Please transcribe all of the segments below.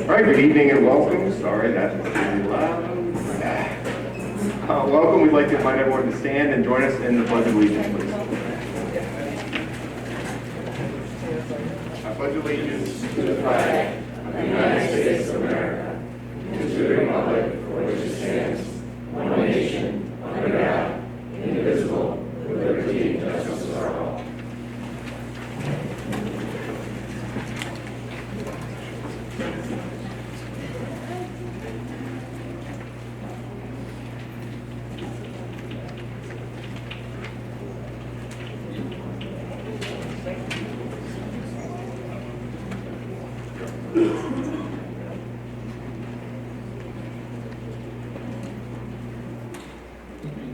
All right, good evening and welcome. Sorry, that was really loud. Welcome. We'd like to invite everyone to stand and join us in the Pledge of Allegiance, please. I pledge allegiance to the flag of the United States of America, and to the republic for which it stands, one nation, under God, indivisible, with liberty and justice for all.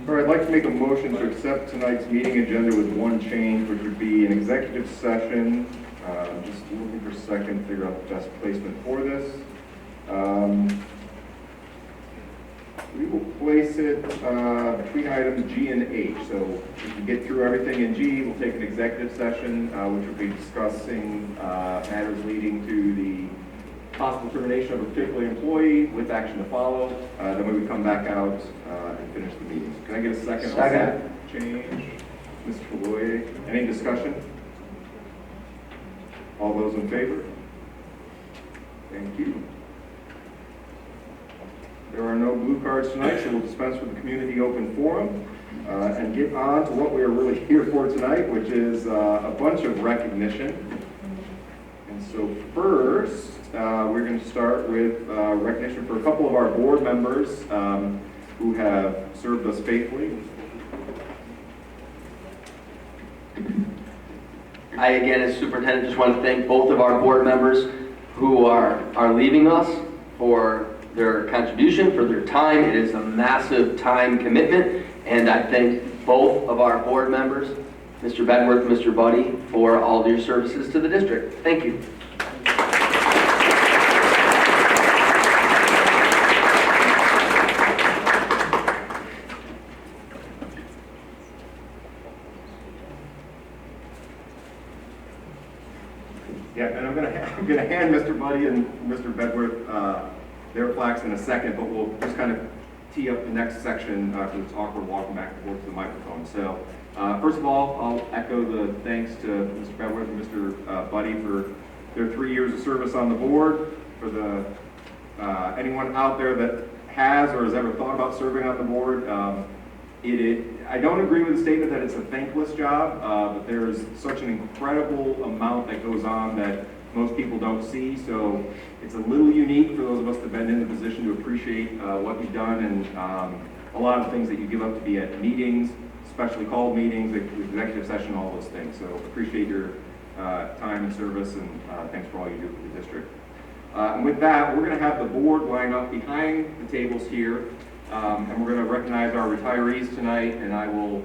All right, I'd like to make a motion to accept tonight's meeting agenda with one change, which would be an executive session. Just looking for a second to figure out the best placement for this. We will place it between items G and H. So if we get through everything in G, we'll take an executive session, which will be discussing matters leading to the possible termination of a particular employee with action to follow. Then we would come back out and finish the meeting. Can I get a second on that change? Mr. Lloyd, any discussion? All those in favor? Thank you. There are no blue cards tonight, so we'll dispense with the community open forum and get on to what we are really here for tonight, which is a bunch of recognition. And so first, we're going to start with recognition for a couple of our board members who have served us faithfully. I, again, as superintendent, just want to thank both of our board members who are leaving us for their contribution, for their time. It is a massive time commitment, and I thank both of our board members, Mr. Bedworth and Mr. Buddy, for all of your services to the district. Thank you. Yeah, and I'm going to hand Mr. Buddy and Mr. Bedworth their plaques in a second, but we'll just kind of tee up the next section because it's awkward walking back and forth to the microphone. So, first of all, I'll echo the thanks to Mr. Bedworth and Mr. Buddy for their 3 years of service on the board. For the anyone out there that has or has ever thought about serving on the board, I don't agree with the statement that it's a thankless job, but there's such an incredible amount that goes on that most people don't see. So it's a little unique for those of us that have been in the position to appreciate what you've done and a lot of the things that you give up to be at meetings, specially called meetings, executive session, all those things. So appreciate your time and service, and thanks for all you do for the district. And with that, we're going to have the board line up behind the tables here. And we're going to recognize our retirees tonight, and I will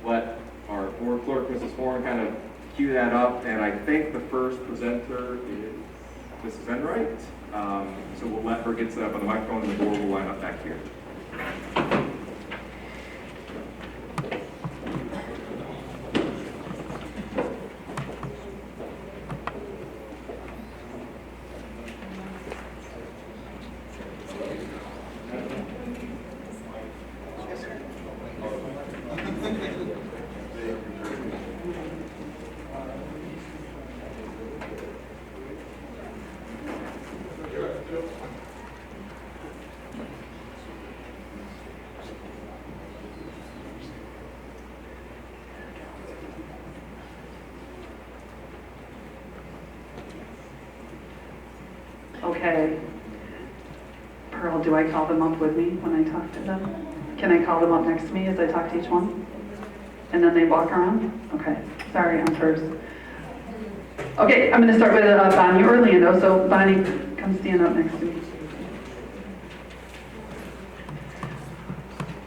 let our board clerk, Mrs. Horn, kind of cue that up. And I think the first presenter is Mrs. Enright. So we'll let her get set up on the microphone, and the board will line up back here. Okay. Pearl, do I call them up with me when I talk to them? Can I call them up next to me as I talk to each one? And then they walk around? Okay. Sorry, I'm first. Okay, I'm going to start with Bonnie Orlando. So Bonnie, come stand up next to me.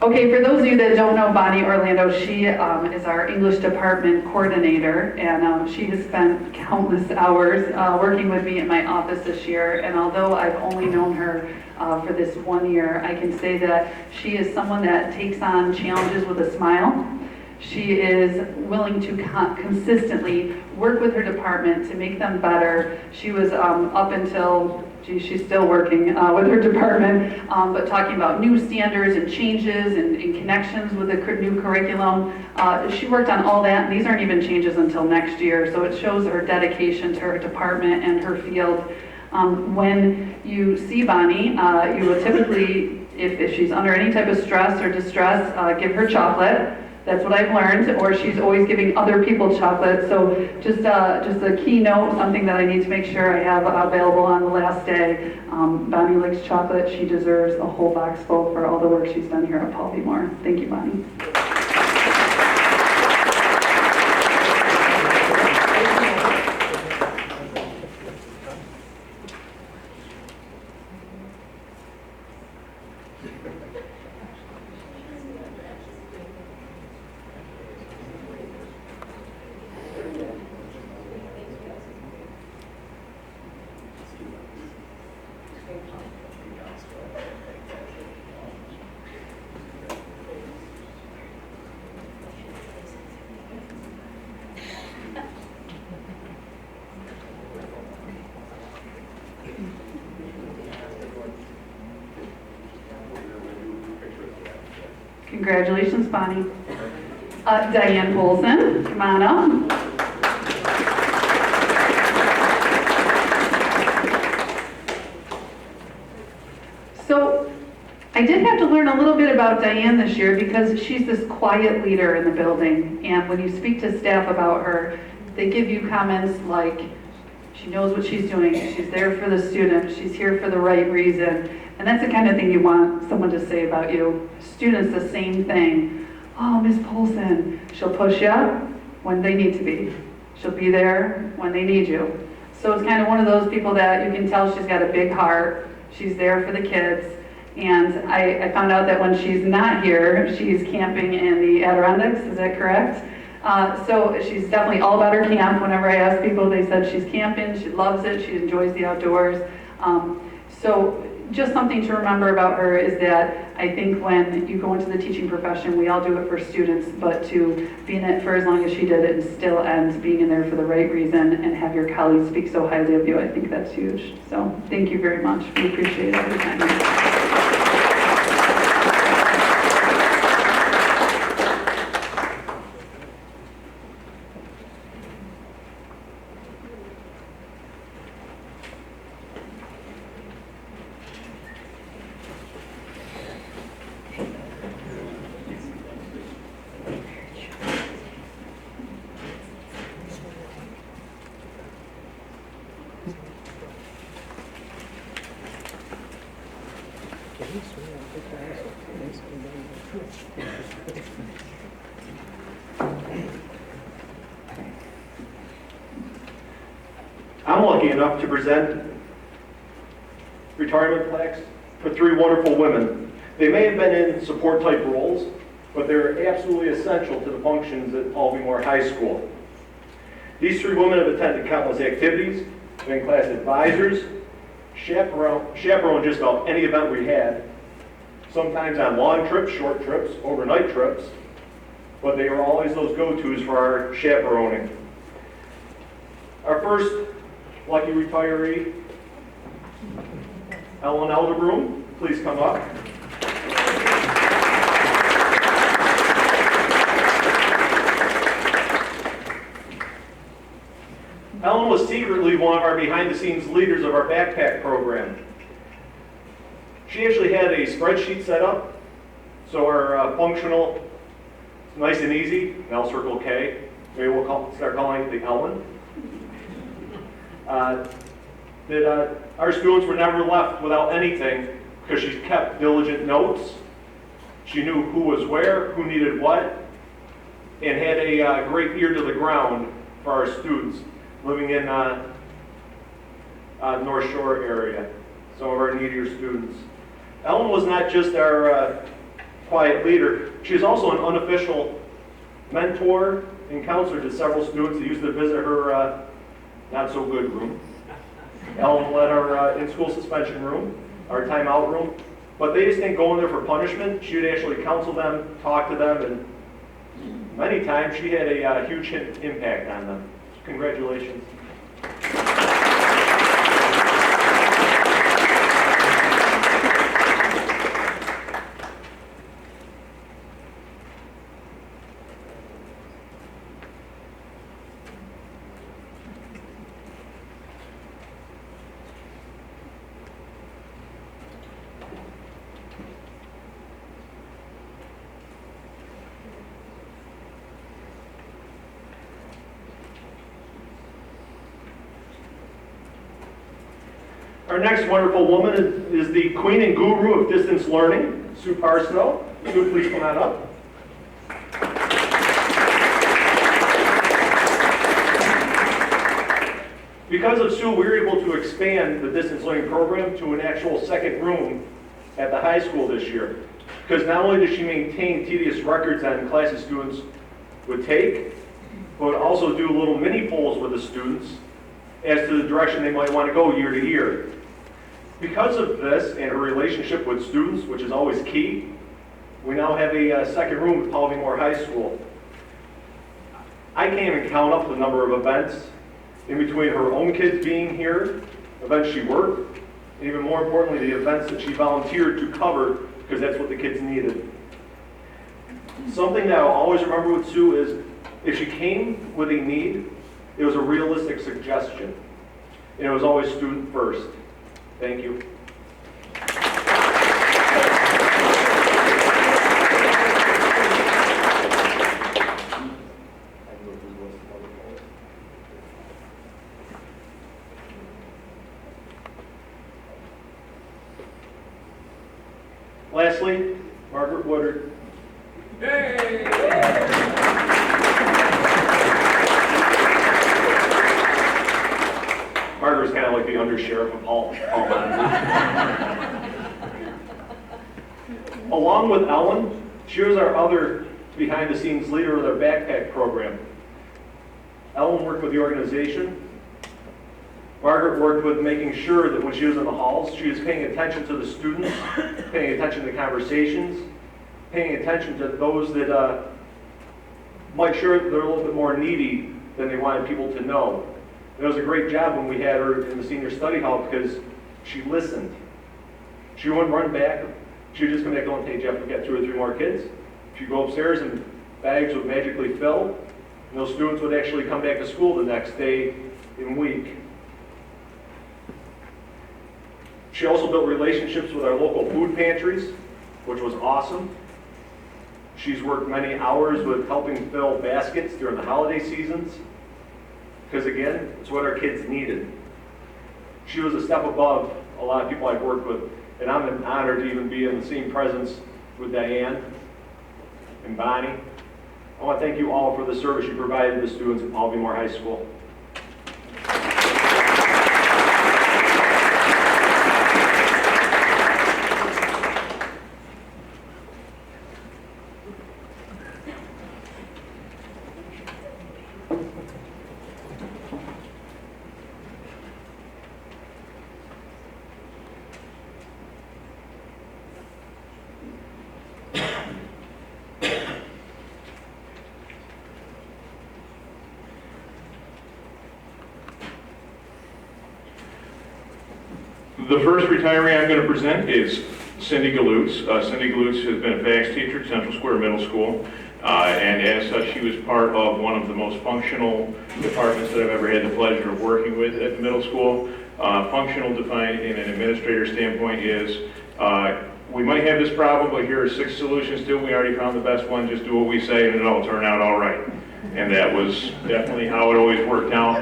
Okay, for those of you that don't know Bonnie Orlando, she is our English department coordinator, and she has spent countless hours working with me in my office this year. And although I've only known her for this 1 year, I can say that she is someone that takes on challenges with a smile. She is willing to consistently work with her department to make them better. She was up until, geez, she's still working with her department, but talking about new standards and changes and connections with the new curriculum. She worked on all that, and these aren't even changes until next year, so it shows her dedication to her department and her field. When you see Bonnie, you will typically, if she's under any type of stress or distress, give her chocolate. That's what I've learned, or she's always giving other people chocolate. So just a key note, something that I need to make sure I have available on the last day. Bonnie likes chocolate. She deserves a whole box full for all the work she's done here at Paul B. Moore. Thank you, Bonnie. Congratulations, Bonnie. Diane Polson, come on up. So I did have to learn a little bit about Diane this year because she's this quiet leader in the building. And when you speak to staff about her, they give you comments like, she knows what she's doing, she's there for the student, she's here for the right reason. And that's the kind of thing you want someone to say about you. Students, the same thing. Oh, Miss Polson, she'll push you when they need to be. She'll be there when they need you. So it's kind of one of those people that you can tell she's got a big heart. She's there for the kids. And I found out that when she's not here, she's camping in the Adirondacks, is that correct? So she's definitely all about her camp. Whenever I ask people, they said she's camping, she loves it, she enjoys the outdoors. So just something to remember about her is that I think when you go into the teaching profession, we all do it for students, but to be in it for as long as she did it and still end being in there for the right reason and have your colleagues speak so highly of you, I think that's huge. So thank you very much. We appreciate it every time. I'm lucky enough to present retirement plaques for 3 wonderful women. They may have been in support type roles, but they're absolutely essential to the functions at Paul B. Moore High School. These 3 women have attended countless activities, been class advisors, chaperone just about any event we had, sometimes on long trips, short trips, overnight trips, but they are always those go-tos for our chaperoning. Our first lucky retiree, Ellen Elderbroom, please come up. Ellen was secretly one of our behind-the-scenes leaders of our backpack program. She actually had a spreadsheet set up, so our functional, nice and easy, now circle K, maybe we'll start calling it the Ellen. That our students were never left without anything because she kept diligent notes. She knew who was where, who needed what, and had a great ear to the ground for our students living in North Shore area, some of our needier students. Ellen was not just our quiet leader, she was also an unofficial mentor and counselor to several students that used to visit her not so good room. Ellen led our in-school suspension room, our timeout room, but they just didn't go in there for punishment. She would actually counsel them, talk to them, and many times, she had a huge impact on them. Congratulations. Our next wonderful woman is the queen and guru of distance learning, Sue Parsnell. Sue, please come on up. Because of Sue, we were able to expand the distance learning program to an actual second room at the high school this year. Because not only does she maintain tedious records on classes students would take, but also do little mini polls with the students as to the direction they might want to go year to year. Because of this and her relationship with students, which is always key, we now have a second room at Palvey-Moore High School. I can't even count up the number of events in between her own kids being here, events she worked, and even more importantly, the events that she volunteered to cover because that's what the kids needed. Something that I'll always remember with Sue is if she came with a need, it was a realistic suggestion. And it was always student first. Thank you. Lastly, Margaret Woodard. Margaret's kind of like the undersheriff of Paul Along with Ellen, she was our other behind-the-scenes leader of their backpack program. Ellen worked with the organization. Margaret worked with making sure that when she was in the halls, she was paying attention to the students, paying attention to conversations, paying attention to those that might sure that they're a little bit more needy than they wanted people to know. It was a great job when we had her in the senior study hall because she listened. She wouldn't run back. She would just come back going, hey, Jeff, we got 2 or 3 more kids. She'd go upstairs and bags would magically fill, and those students would actually come back to school the next day and week. She also built relationships with our local food pantries, which was awesome. She's worked many hours with helping fill baskets during the holiday seasons, because again, it's what our kids needed. She was a step above a lot of people I've worked with, and I'm honored to even be in the same presence with Diane and Bonnie. I want to thank you all for the service you provided the students at Palvey-Moore High School. The first retiree I'm going to present is Cindy Galutz. Cindy Galutz has been a FACS teacher at Central Square Middle School, and as such, she was part of one of the most functional departments that I've ever had the pleasure of working with at the middle school. Functional defined in an administrator standpoint is, we might have this problem, but here are 6 solutions to it. We already found the best one, just do what we say and it'll turn out all right. And that was definitely how it always worked out.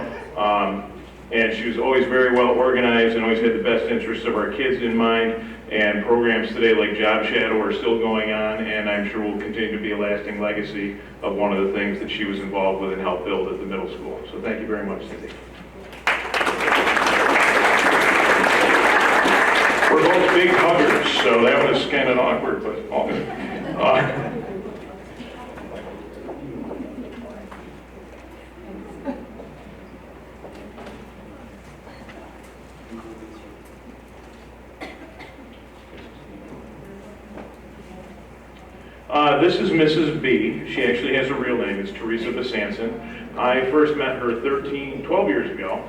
And she was always very well organized and always had the best interests of our kids in mind. And programs today like Job Shadow are still going on, and I'm sure will continue to be a lasting legacy of one of the things that she was involved with and helped build at the middle school. So thank you very much, Cindy. We're both big huggers, so that was kind of awkward, but all good. This is Mrs. B. She actually has a real name. It's Teresa Besanson. I first met her 12 years ago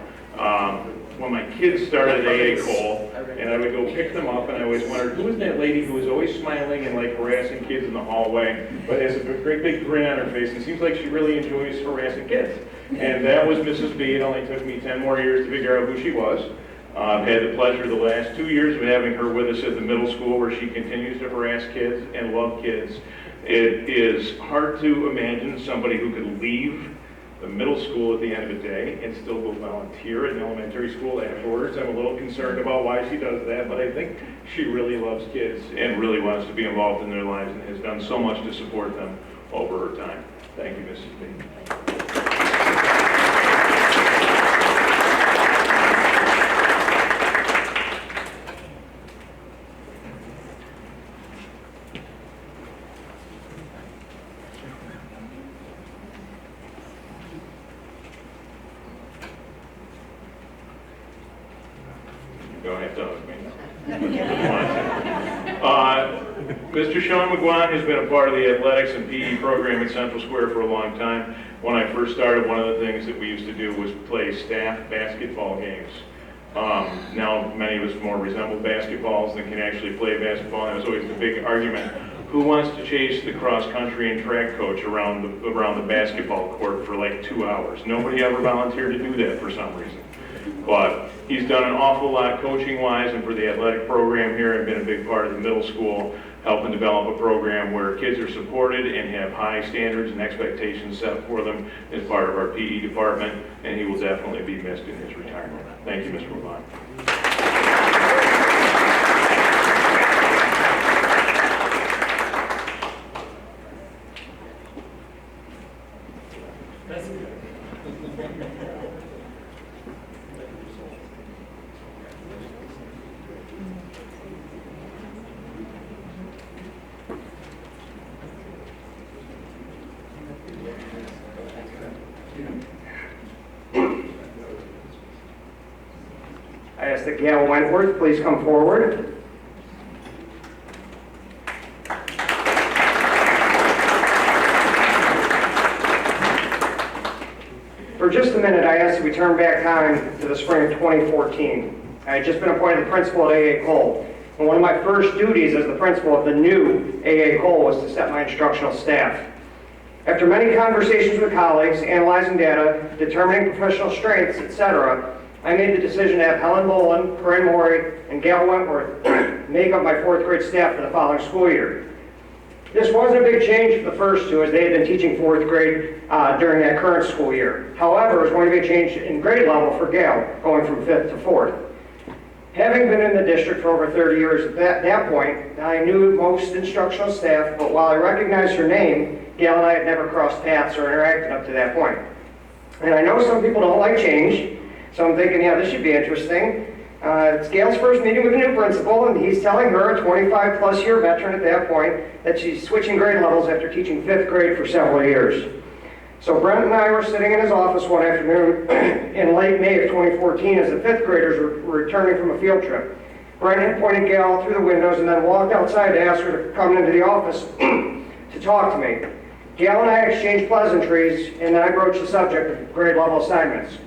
when my kids started AA Cole, and I would go pick them up, and I always wondered, who is that lady who is always smiling and like harassing kids in the hallway, but has a great big grin on her face, and seems like she really enjoys harassing kids. And that was Mrs. B. It only took me 10 more years to figure out who she was. I've had the pleasure the last 2 years of having her with us at the middle school, where she continues to harass kids and love kids. It is hard to imagine somebody who could leave the middle school at the end of the day and still go volunteer at an elementary school afterwards. I'm a little concerned about why she does that, but I think she really loves kids and really wants to be involved in their lives and has done so much to support them over her time. Thank you, Mrs. B. Don't have to hug me. Mr. Sean McGuan has been a part of the athletics and PE program at Central Square for a long time. When I first started, one of the things that we used to do was play staff basketball games. Now many of us more resemble basketballs than can actually play basketball. And it was always the big argument: who wants to chase the cross-country and track coach around the basketball court for like 2 hours? Nobody ever volunteered to do that for some reason. But he's done an awful lot coaching-wise and for the athletic program here, and been a big part of the middle school, helping develop a program where kids are supported and have high standards and expectations set for them as part of our PE department, and he will definitely be missed in his retirement. Thank you, Mr. McGuan. I ask that Gail Wentworth please come forward. For just a minute, I ask that we turn back time to the spring of 2014. I had just been appointed the principal at AA Cole, and one of my first duties as the principal of the new AA Cole was to set my instructional staff. After many conversations with colleagues, analyzing data, determining professional strengths, etc., I made the decision to have Helen Boland, Corinne Morey, and Gail Wentworth make up my fourth grade staff for the following school year. This wasn't a big change for the first two, as they had been teaching fourth grade during that current school year. However, it was going to be a change in grade level for Gail, going from fifth to fourth. Having been in the district for over 30 years at that point, I knew most instructional staff, but while I recognized her name, Gail and I had never crossed paths or interacted up to that point. And I know some people don't like change, so I'm thinking, yeah, this should be interesting. It's Gail's first meeting with a new principal, and he's telling her, a 25-plus year veteran at that point, that she's switching grade levels after teaching fifth grade for several years. So Brent and I were sitting in his office one afternoon in late May of 2014 as the fifth graders were returning from a field trip. Brent had pointed Gail through the windows and then walked outside to ask her to come into the office to talk to me. Gail and I exchanged pleasantries, and then I broached the subject of grade level assignments.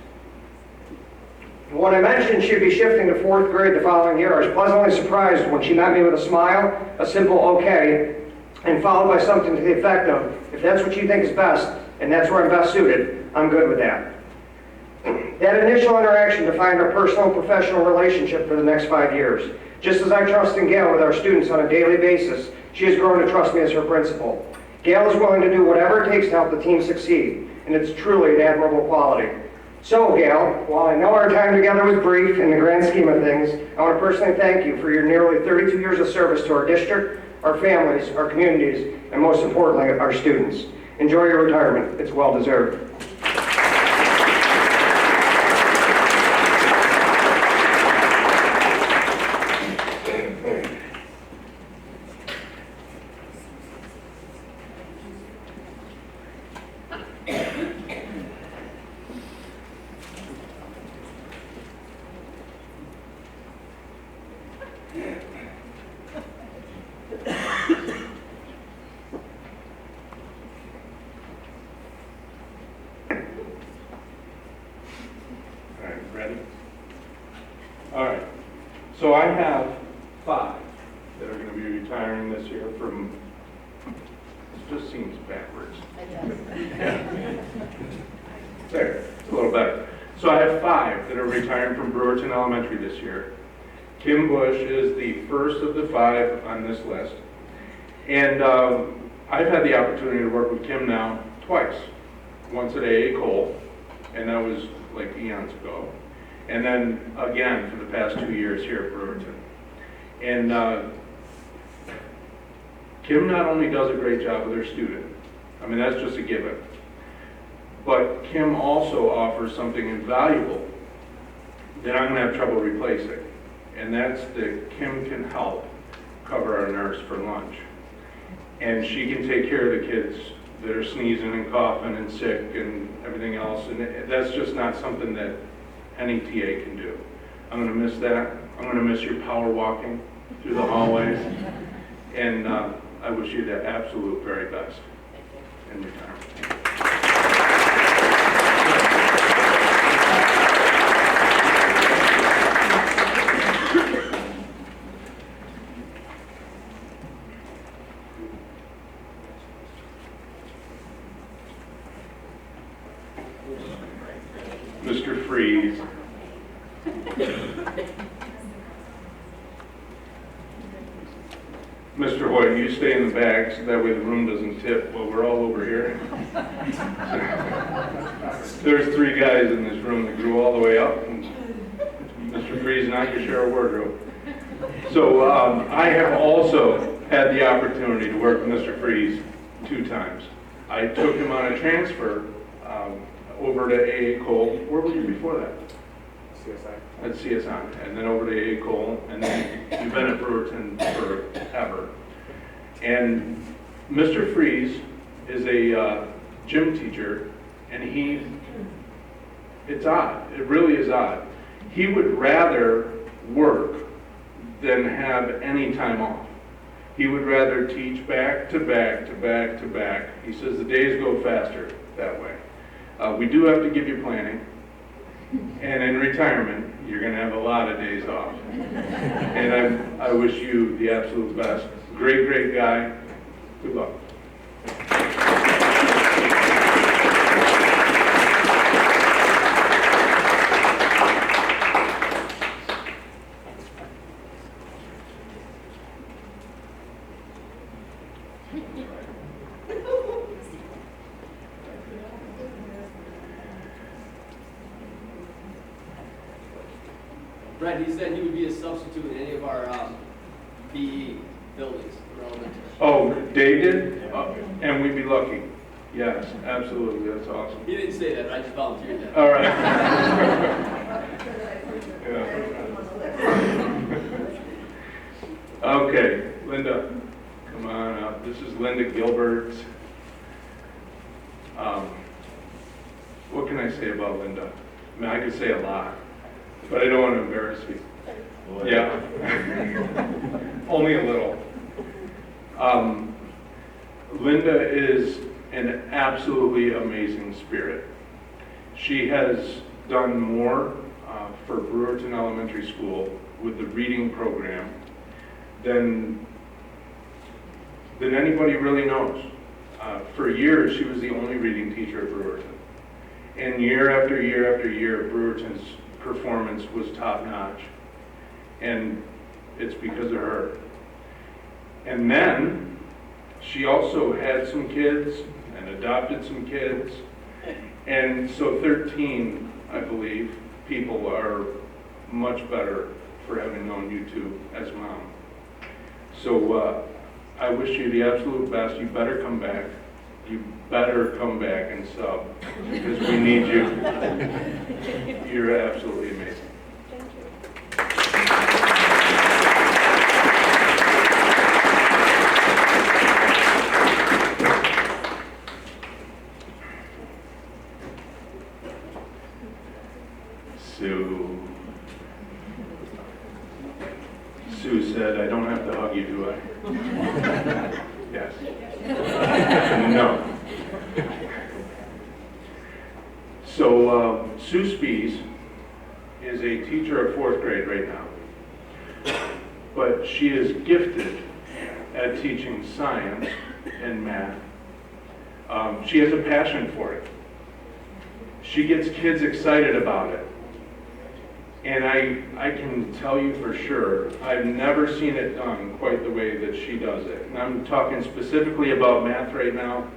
When I mentioned she'd be shifting to fourth grade the following year, I was pleasantly surprised when she met me with a smile, a simple okay, and followed by something to the effect of, if that's what you think is best, and that's where I'm best suited, I'm good with that. That initial interaction defined our personal and professional relationship for the next 5 years. Just as I trust in Gail with our students on a daily basis, she has grown to trust me as her principal. Gail is willing to do whatever it takes to help the team succeed, and it's truly an admirable quality. So, Gail, while I know our time together was brief in the grand scheme of things, I want to personally thank you for your nearly 32 years of service to our district, our families, our communities, and most importantly, our students. Enjoy your retirement. It's well deserved. All right. So I have 5 that are going to be retiring this year from, this just seems backwards. There, it's a little better. So I have 5 that are retiring from Brewerton Elementary this year. Kim Bush is the first of the 5 on this list. And I've had the opportunity to work with Kim now twice. Once at AA Cole, and that was like eons ago. And then again for the past 2 years here at Brewerton. And Kim not only does a great job with her student, I mean, that's just a given, but Kim also offers something invaluable that I'm gonna have trouble replacing. And that's that Kim can help cover our nurse for lunch. And she can take care of the kids that are sneezing and coughing and sick and everything else. And that's just not something that any TA can do. I'm gonna miss that. I'm gonna miss your power walking through the hallways. And I wish you the absolute very best in retirement. Mr. Freeze. Mr. Hoyt, you stay in the back so that way the room doesn't tip while we're all over here. There's 3 guys in this room that grew all the way up, and Mr. Freeze and I could share a wardrobe. So I have also had the opportunity to work with Mr. Freeze 2 times. I took him on a transfer over to AA Cole. Where were you before that? CSI. At CSI, and then over to AA Cole, and then you've been at Brewerton forever. And Mr. Freeze is a gym teacher, and it's odd. It really is odd. He would rather work than have any time off. He would rather teach back to back to back to back. He says the days go faster that way. We do have to give you planning, and in retirement, you're going to have a lot of days off. And I wish you the absolute best. Great, great guy. Good luck. Brett, he said he would be a substitute in any of our BE buildings, relevant. Oh, Dave did? And we'd be lucky. Yes, absolutely. That's awesome. He didn't say that, but I just volunteered that. All right. Yeah. Okay, Linda, come on up. This is Linda Gilbert. What can I say about Linda? I mean, I could say a lot, but I don't want to embarrass you. Yeah. Only a little. Linda is an absolutely amazing spirit. She has done more for Brewerton Elementary School with the reading program than anybody really knows. For years, she was the only reading teacher at Brewerton. And year after year after year, Brewerton's performance was top-notch. And it's because of her. And then she also had some kids and adopted some kids. And so 13, I believe, people are much better for having known you two as mom. So I wish you the absolute best. You better come back. You better come back and sub because we need you. You're absolutely amazing. Sue said, I don't have to hug you, do I? Yes. No. So Sue Spies is is a teacher of 4th grade right now. But she is gifted at teaching science and math. She has a passion for it. She gets kids excited about it. And I can tell you for sure, I've never seen it done quite the way that she does it. And I'm talking specifically about math right now.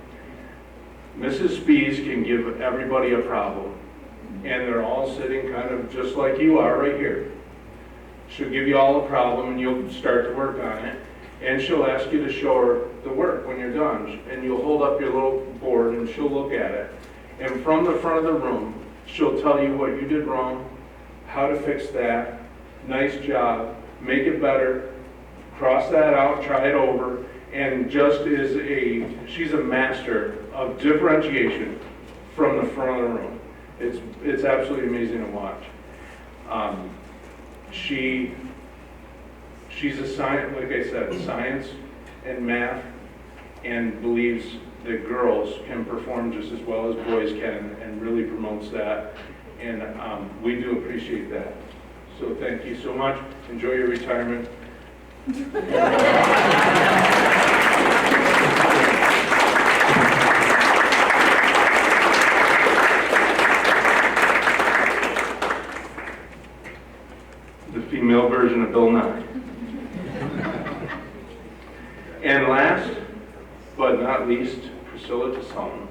Mrs. Spees can give everybody a problem, and they're all sitting kind of just like you are right here. She'll give you all a problem, and you'll start to work on it, and she'll ask you to show her the work when you're done, and you'll hold up your little board, and she'll look at it. And from the front of the room, she'll tell you what you did wrong, how to fix that, nice job, make it better, cross that out, try it over, and just she's a master of differentiation from the front of the room. It's absolutely amazing to watch. She's a science, like I said, science and math, and believes that girls can perform just as well as boys can, and really promotes that. And we do appreciate that. So thank you so much. Enjoy your retirement. The female version of Bill Nye. And last but not least, Priscilla Tasson.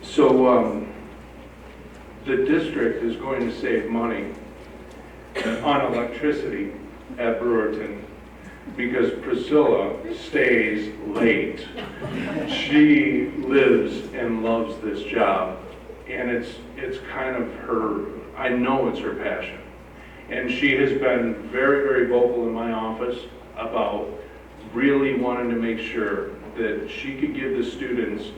So the district is going to save money on electricity at Brewerton because Priscilla stays late. She lives and loves this job, and it's kind of her, I know it's her passion. And she has been very, very vocal in my office about really wanting to make sure that she could give the students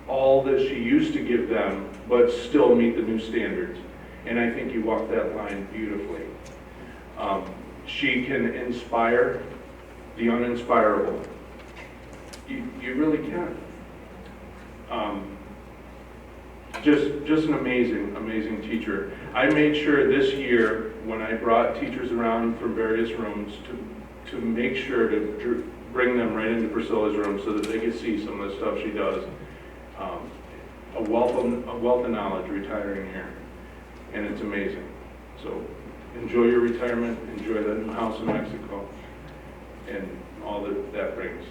all that she used to give them, but still meet the new standards. And I think you walk that line beautifully. She can inspire the uninspirable. You really can. Just an amazing, amazing teacher. I made sure this year, when I brought teachers around from various rooms, to make sure to bring them right into Priscilla's room so that they could see some of the stuff she does. A wealth of knowledge retiring here, and it's amazing. So enjoy your retirement, enjoy the new house in Mexico, and all that brings.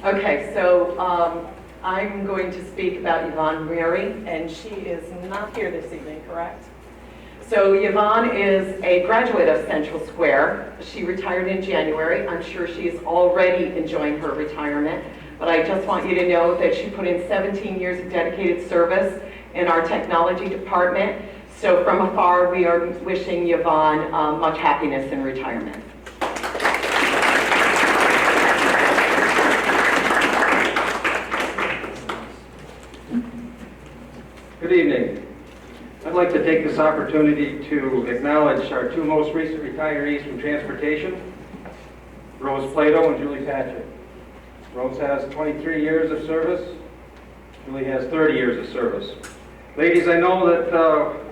Okay, so I'm going to speak about Yvonne Mary, and she is not here this evening, correct? So Yvonne is a graduate of Central Square. She retired in January. I'm sure she is already enjoying her retirement, but I just want you to know that she put in 17 years of dedicated service in our technology department. So from afar, we are wishing Yvonne much happiness in retirement. Good evening. I'd like to take this opportunity to acknowledge our two most recent retirees from transportation, Rose Plato and Julie Patrick. Rose has 23 years of service. Julie has 30 years of service. Ladies, I know that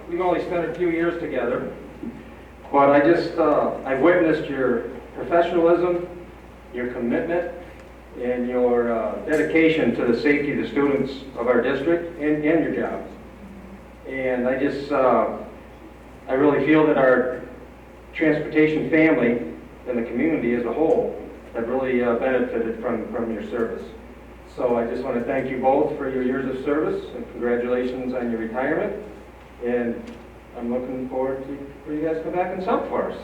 we've only spent a few years together, but I've witnessed your professionalism, your commitment, and your dedication to the safety of the students of our district and your jobs. And I really feel that our transportation family and the community as a whole have really benefited from your service. So I just want to thank you both for your years of service, and congratulations on your retirement. And I'm looking forward for you guys to come back and sub for us.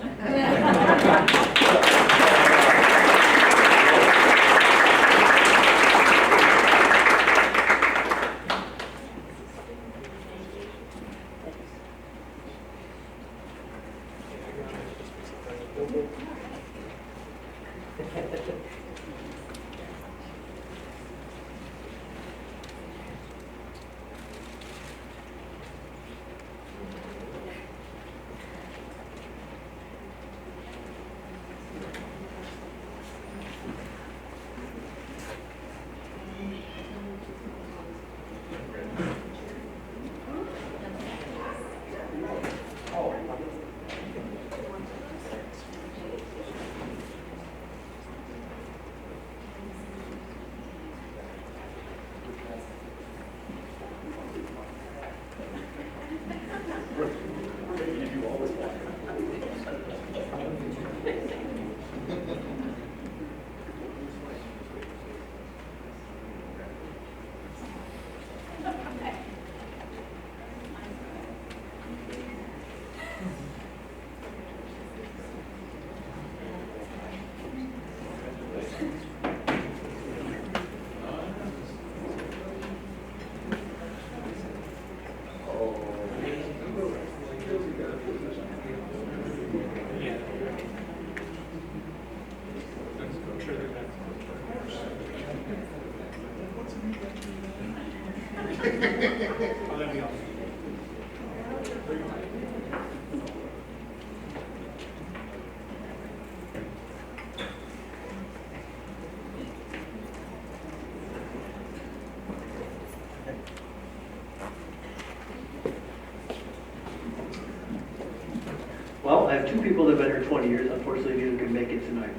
Well, I have two people that have been here 20 years. Unfortunately, neither could make it tonight.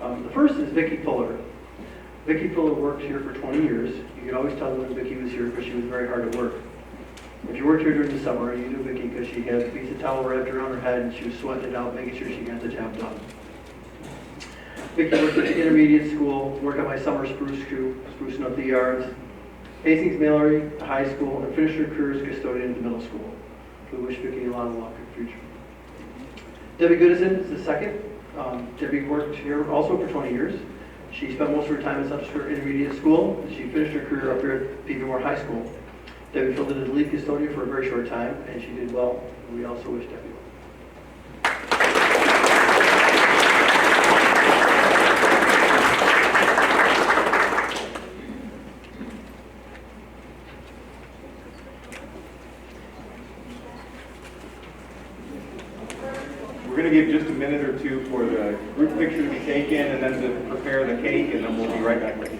The first is Vicki Fuller. Vicki Fuller worked here for 20 years. You could always tell when Vicki was here because she was very hard at work. If you worked here during the summer, you knew Vicki because she had a piece of towel wrapped around her head and she was sweating it out, making sure she got the job done. Vicki worked at the intermediate school, worked on my summer spruce crew, sprucing up the yards, Hastings Mallory, the high school, and finished her career as custodian at the middle school. We wish Vicki a lot of luck in the future. Debbie Goodison is the second. Debbie worked here also for 20 years. She spent most of her time at Central Intermediate School. She finished her career up here at P.V. Moore High School. Debbie filled in as lead custodian for a very short time, and she did well. We also wish Debbie well. We're going to give just a minute or two for the group picture to be taken and then to prepare the cake, and then we'll be right back with you.